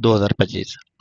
2025।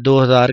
2000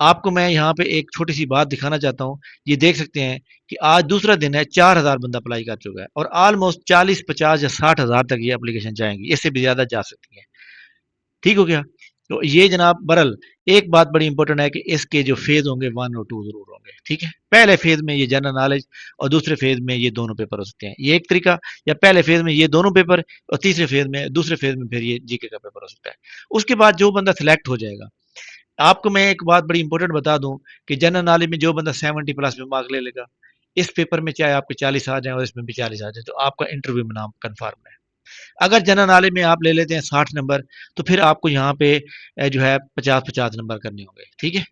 آپ کو میں یہاں پہ ایک چھوٹی سی بات دکھانا چاہتا ہوں. یہ دیکھ سکتے ہیں کہ آج دوسرا دن ہے, 4,000 بندہ اپلائی کر چکا ہے, اور آلموسٹ 40 50 یا 60,000 تک یہ اپلیکیشن جائیں گی, اس سے بھی زیادہ جا سکتی ہیں. ٹھیک ہو گیا. تو یہ جناب برل ایک بات بڑی امپورٹنٹ ہے کہ اس کے جو فیز ہوں گے 1 اور 2 ضرور ہوں گے. ٹھیک ہے, پہلے فیز میں یہ جنرل نالج اور دوسرے فیز میں یہ دونوں پیپر ہو سکتے ہیں. یہ ایک طریقہ, یا پہلے فیز میں یہ دونوں پیپر اور تیسرے فیز میں, دوسرے فیز میں پھر یہ جی کے کا پیپر ہو سکتا ہے. اس کے بعد جو بندہ سلیکٹ ہو جائے گا, آپ کو میں ایک بات بڑی امپورٹنٹ بتا دوں کہ جنرل نالج میں جو بندہ 70 پلس میں مارک لے لے گا, اس پیپر میں چاہے آپ کے 40 آ جائیں اور اس میں بھی 40 آ جائیں, تو آپ کا انٹرویو میں نام کنفرم ہے. اگر جنرل نالج میں آپ لے لیتے ہیں 60 نمبر, تو پھر آپ کو یہاں پہ جو ہے 50 نمبر کرنے ہوں گے. ٹھیک ہے,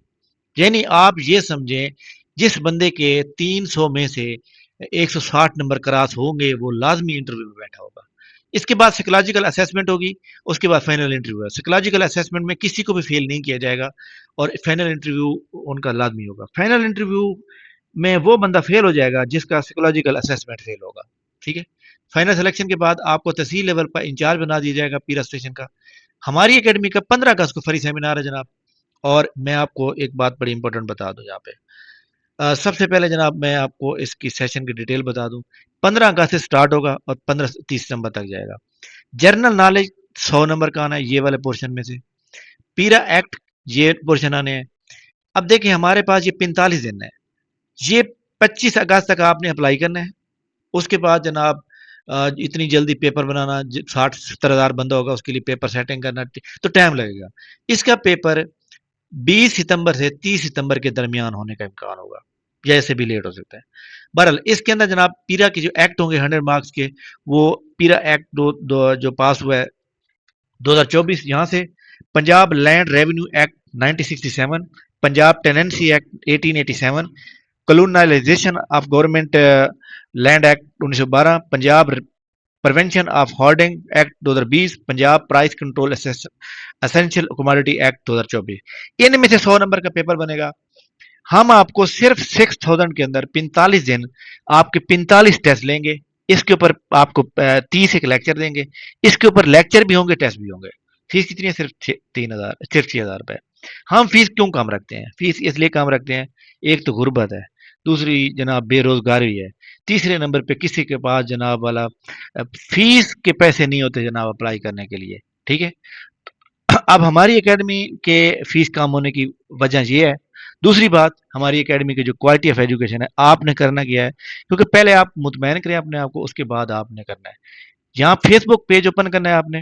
یعنی آپ یہ سمجھیں جس بندے کے 300 میں سے 160 نمبر کراس ہوں گے وہ لازمی انٹرویو میں بیٹھا ہوگا. اس کے بعد سائیکولوجیکل اسیسمنٹ ہوگی, اس کے بعد فائنل انٹرویو ہے. سائیکولوجیکل اسیسمنٹ میں کسی کو بھی فیل نہیں کیا جائے گا, اور فائنل انٹرویو ان کا لازمی ہوگا. فائنل انٹرویو میں وہ بندہ فیل ہو جائے گا جس کا سائیکولوجیکل اسیسمنٹ فیل ہوگا. ٹھیک ہے, فائنل سلیکشن کے بعد آپ کو تحصیل لیول پر انچارج بنا دیا جائے گا پیرا اسٹیشن کا. ہماری اکیڈمی کا 15 اگست کو فری سیمینار ہے جناب. اور میں آپ کو ایک بات بڑی امپورٹنٹ بتا دوں یہاں پہ. سب سے پہلے جناب میں آپ کو اس کی سیشن کی ڈیٹیل بتا دوں. 15 اگست سے سٹارٹ ہوگا اور 30 ستمبر تک جائے گا. جرنل نالج 100 نمبر کا آنا ہے یہ والے پورشن میں سے. پیرا ایکٹ یہ پورشن آنے ہیں. اب دیکھیں ہمارے پاس یہ 45 دن ہے. یہ 25 اگست تک آپ نے اپلائی کرنا ہے. اس کے بعد جناب اتنی جلدی پیپر بنانا, 60-70 ہزار بندہ ہوگا, اس کے لیے پیپر سیٹنگ کرنا تو ٹائم لگے گا. اس کا پیپر 20 ستمبر سے 30 ستمبر کے درمیان ہونے کا امکان ہوگا, یا ایسے بھی لیٹ ہو سکتا ہے. بہرحال اس کے اندر جناب پیرا کے جو ایکٹ ہوں گے 100 مارکس کے, وہ پیرا ایکٹ جو پاس ہوا ہے 2024 یہاں سے, Punjab land revenue act 1967, Punjab tenancy act 1887, colonisation of government land act 1912, Punjab prevention of hoarding act 2020, Punjab price control essential commodity act 2024. ان میں سے 100 نمبر کا پیپر بنے گا. ہم آپ کو صرف 6000 کے اندر 45 دن آپ کے 45 ٹیسٹ لیں گے. اس کے اوپر آپ کو 30 ایک لیکچر دیں گے. اس کے اوپر لیکچر بھی ہوں گے, ٹیسٹ بھی ہوں گے. فیس کتنی ہے؟ صرف 3000, صرف 6000 روپے. ہم فیس کیوں کم رکھتے ہیں؟ فیس اس لیے کم رکھتے ہیں, ایک تو غربت ہے, دوسری جناب بے روزگاری ہے, تیسرے نمبر پہ کسی کے پاس جناب والا فیس کے پیسے نہیں ہوتے جناب اپلائی کرنے کے لیے. ٹھیک ہے, اب ہماری اکیڈمی کے فیس کم ہونے کی وجہ یہ ہے. دوسری بات, ہماری اکیڈمی کی جو کوالٹی آف ایجوکیشن ہے, آپ نے کرنا کیا ہے, کیونکہ پہلے آپ مطمئن کریں اپنے آپ کو, اس کے بعد آپ نے کرنا ہے. یہاں فیس بک پیج اوپن کرنا ہے آپ نے,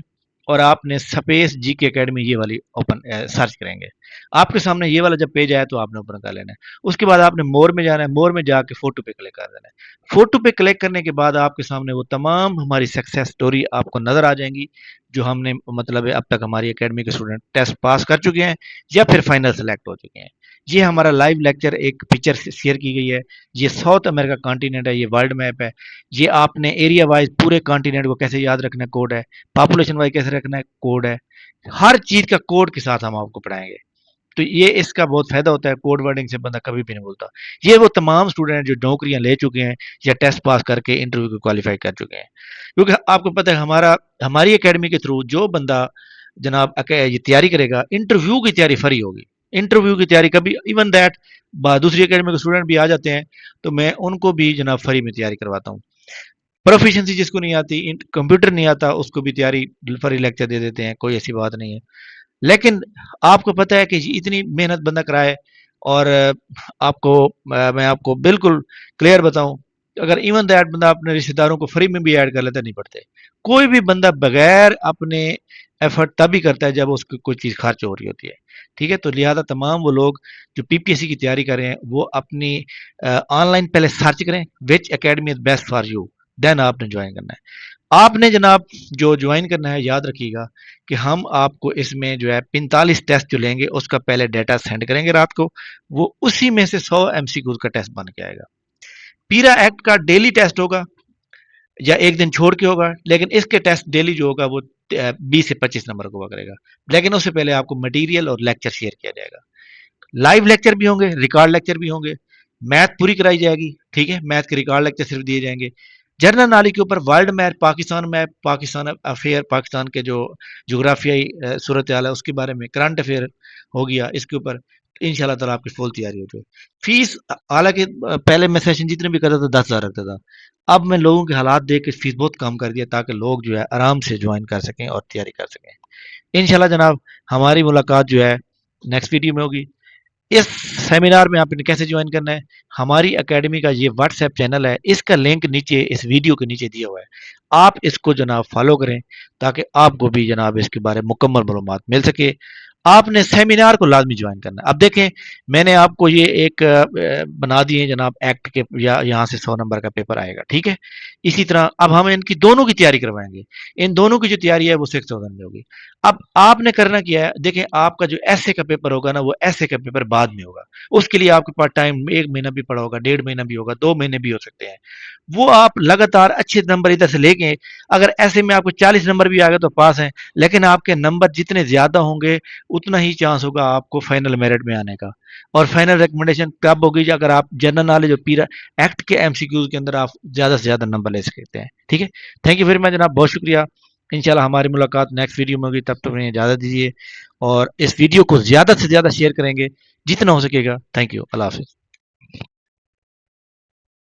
اور آپ نے سپیس جی کے اکیڈمی یہ والی اوپن سرچ کریں گے. آپ کے سامنے یہ والا جب پیج آیا تو آپ نے اوپن کر لینا ہے. اس کے بعد آپ نے مور میں جانا ہے, مور میں جا کے فوٹو پہ کلک کر دینا ہے. فوٹو پہ کلک کرنے کے بعد آپ کے سامنے وہ تمام ہماری سکسیس سٹوری آپ کو نظر آ جائیں گی, جو ہم نے مطلب اب تک ہماری اکیڈمی کے اسٹوڈنٹ ٹیسٹ پاس کر چکے ہیں یا پھر فائنل سلیکٹ ہو چکے ہیں. یہ ہمارا لائیو لیکچر ایک پکچر شیئر کی گئی ہے. یہ ساؤتھ امریکہ کانٹیننٹ ہے, یہ ورلڈ میپ ہے. یہ آپ نے ایریا وائز پورے کانٹیننٹ کو کیسے یاد رکھنا ہے, کوڈ ہے. پاپولیشن وائز کیسے رکھنا ہے, کوڈ ہے. ہر چیز کا کوڈ کے ساتھ ہم آپ کو پڑھائیں گے. تو یہ اس کا بہت فائدہ ہوتا ہے, کوڈ ورڈنگ سے بندہ کبھی بھی نہیں بولتا. یہ وہ تمام اسٹوڈنٹ جو نوکریاں لے چکے ہیں یا ٹیسٹ پاس کر کے انٹرویو کو کوالیفائی کر چکے ہیں. کیونکہ آپ کو پتہ ہے ہماری اکیڈمی کے تھرو جو بندہ جناب یہ تیاری کرے گا, انٹرویو کی تیاری فری ہوگی. انٹرویو کی تیاری کبھی ایون دیٹ دوسری اکیڈمی کے اسٹوڈنٹ بھی آ جاتے ہیں تو میں ان کو بھی جناب فری میں تیاری کرواتا ہوں. پروفیشنسی جس کو نہیں آتی, کمپیوٹر نہیں آتا, اس کو بھی تیاری فری لیکچر دے دیتے ہیں, کوئی ایسی بات نہیں ہے. لیکن آپ کو پتہ ہے کہ اتنی محنت بندہ کرائے, اور آپ کو میں آپ کو بالکل کلیئر بتاؤں, اگر ایون دیٹ بندہ اپنے رشتہ داروں کو فری میں بھی ایڈ کر لیتا نہیں پڑتے. کوئی بھی بندہ بغیر اپنے ایفرٹ تبھی کرتا ہے جب اس کی کوئی چیز خرچ ہو رہی ہوتی ہے. ٹھیک ہے, تو لہٰذا تمام وہ لوگ جو پی پی ایس سی کی تیاری کر رہے ہیں وہ اپنی آن لائن پہلے سرچ کریں which academy is best for you, then آپ نے جوائن کرنا ہے. آپ نے جناب جو جوائن کرنا ہے, یاد رکھیے گا کہ ہم آپ کو اس میں جو ہے 45 ٹیسٹ جو لیں گے اس کا پہلے ڈیٹا سینڈ کریں گے رات کو, وہ اسی میں سے 100 ایم سی کیوز کا ٹیسٹ بن کے آئے گا. پیرا ایکٹ کا ڈیلی ٹیسٹ ہوگا یا ایک دن چھوڑ کے ہوگا, لیکن اس کے ٹیسٹ ڈیلی جو ہوگا وہ 20 سے 25 نمبر کو کرے گا. لیکن اس سے پہلے آپ کو مٹیریل اور لیکچر شیئر کیا جائے گا. لائیو لیکچر بھی ہوں گے, ریکارڈ لیکچر بھی ہوں گے, میتھ پوری کرائی جائے گی. ٹھیک ہے, میتھ کے ریکارڈ لیکچر صرف دیے جائیں گے. جنرل نالج کے اوپر world map, Pakistan affair, Pakistan کے جو جغرافیائی صورتحال ہے اس کے بارے میں, کرنٹ افیئر ہو گیا اس کے اوپر. ان شاء اللہ تعالیٰ آپ کی فل تیاری ہو جائے. فیس حالانکہ پہلے میں سیشن جتنے بھی کرتا تھا 10,000 رکھتا تھا. اب میں لوگوں کے حالات دیکھ کے فیس بہت کم کر دیا تاکہ لوگ جو ہے آرام سے جوائن کر سکیں اور تیاری کر سکیں. انشاءاللہ جناب ہماری ملاقات جو ہے نیکسٹ ویڈیو میں ہوگی. اس سیمینار میں آپ نے کیسے جوائن کرنا ہے؟ ہماری اکیڈمی کا یہ واٹس ایپ چینل ہے، اس کا لنک نیچے اس ویڈیو کے نیچے دیا ہوا ہے. آپ اس کو جناب فالو کریں تاکہ آپ کو بھی جناب اس کے بارے میں مکمل معلومات مل سکے. آپ نے سیمینار کو لازمی جوائن کرنا ہے. اب دیکھیں میں نے آپ کو یہ ایک بنا دیے جناب ایکٹ کے، یا یہاں سے 100 نمبر کا پیپر آئے گا، ٹھیک ہے. اسی طرح اب ہم ان کی دونوں کی تیاری کروائیں گے. ان دونوں کی جو تیاری ہے وہ 6000 میں ہوگی. اب آپ نے کرنا کیا ہے، دیکھیں آپ کا جو ایسے کا پیپر ہوگا نا، وہ ایسے کا پیپر بعد میں ہوگا. اس کے لیے آپ کے پاس ٹائم 1 مہینہ بھی پڑا ہوگا، 1.5 مہینہ بھی ہوگا، 2 مہینے بھی ہو سکتے ہیں. وہ آپ لگاتار اچھے نمبر ادھر سے لے گئے. اگر ایسے میں آپ کو 40 نمبر بھی آ گئے تو پاس ہیں، لیکن آپ کے نمبر جتنے زیادہ ہوں گے اتنا ہی چانس ہوگا آپ کو فائنل میرٹ میں آنے کا. اور فائنل ریکمنڈیشن کب ہوگی؟ اگر آپ جنرل نالج اور پیرا ایکٹ کے ایم سی کیوز کے اندر آپ زیادہ سے زیادہ نمبر لے سکتے ہیں. ٹھیک ہے، تھینک یو ویری مچ جناب، بہت شکریہ. انشاءاللہ ہماری ملاقات نیکسٹ ویڈیو میں ہوگی، تب تک انہیں اجازت دیجیے اور اس ویڈیو کو زیادہ سے زیادہ شیئر کریں گے جتنا ہو سکے گا. تھینک یو، اللہ حافظ.